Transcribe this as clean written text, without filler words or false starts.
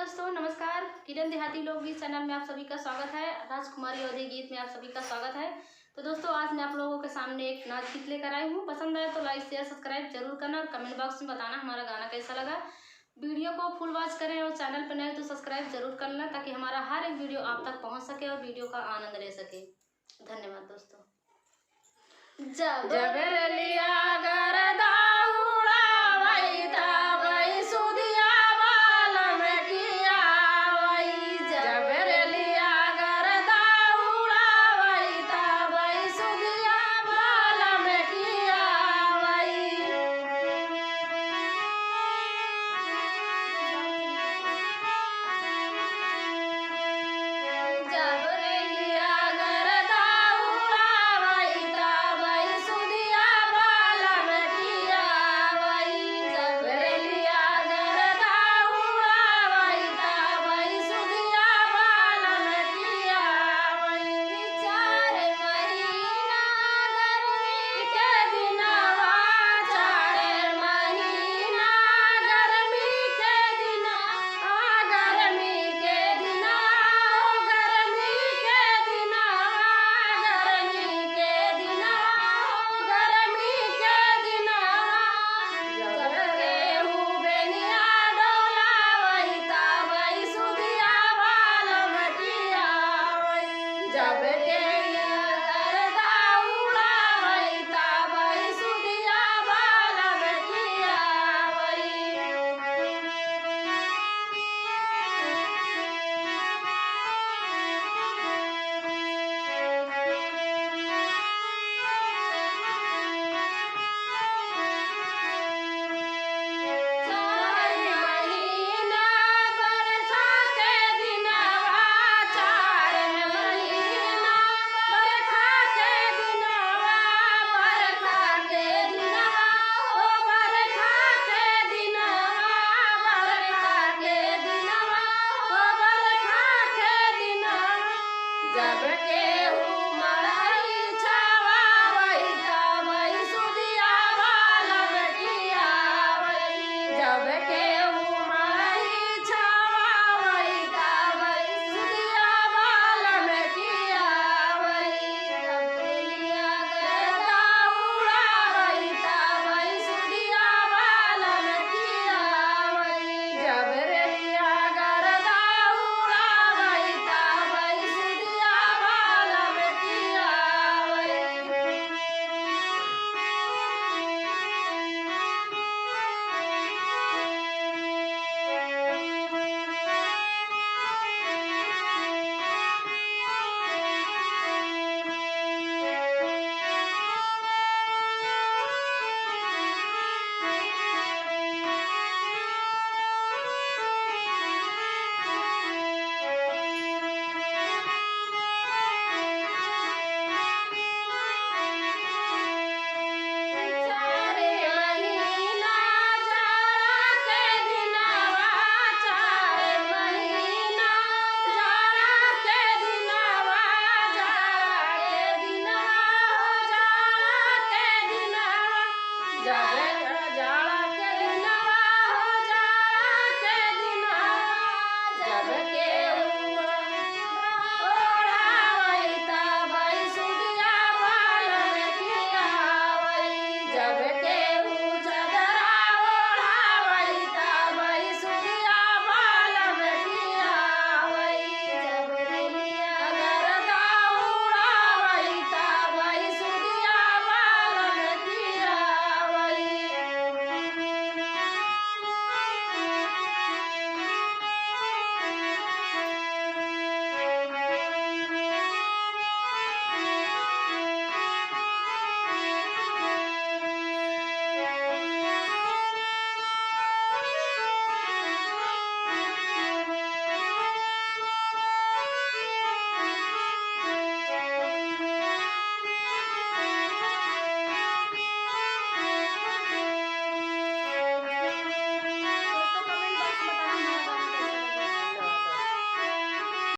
दोस्तों, नमस्कार। किरण देहाती लोकगीत चैनल में आप सभी का स्वागत है। राजकुमारी अवधी गीत में आप सभी का स्वागत है। तो दोस्तों, आज मैं आप लोगों के सामने एक नाच गीत लेकर आई हूँ। पसंद आए तो लाइक शेयर सब्सक्राइब जरूर करना और कमेंट बॉक्स में बताना हमारा गाना कैसा लगा। वीडियो को फुल वॉच करें और चैनल पर नए तो सब्सक्राइब जरूर करना, ताकि हमारा हर एक वीडियो आप तक पहुँच सके और वीडियो का आनंद ले सके। धन्यवाद दोस्तों। जब लिया गरदा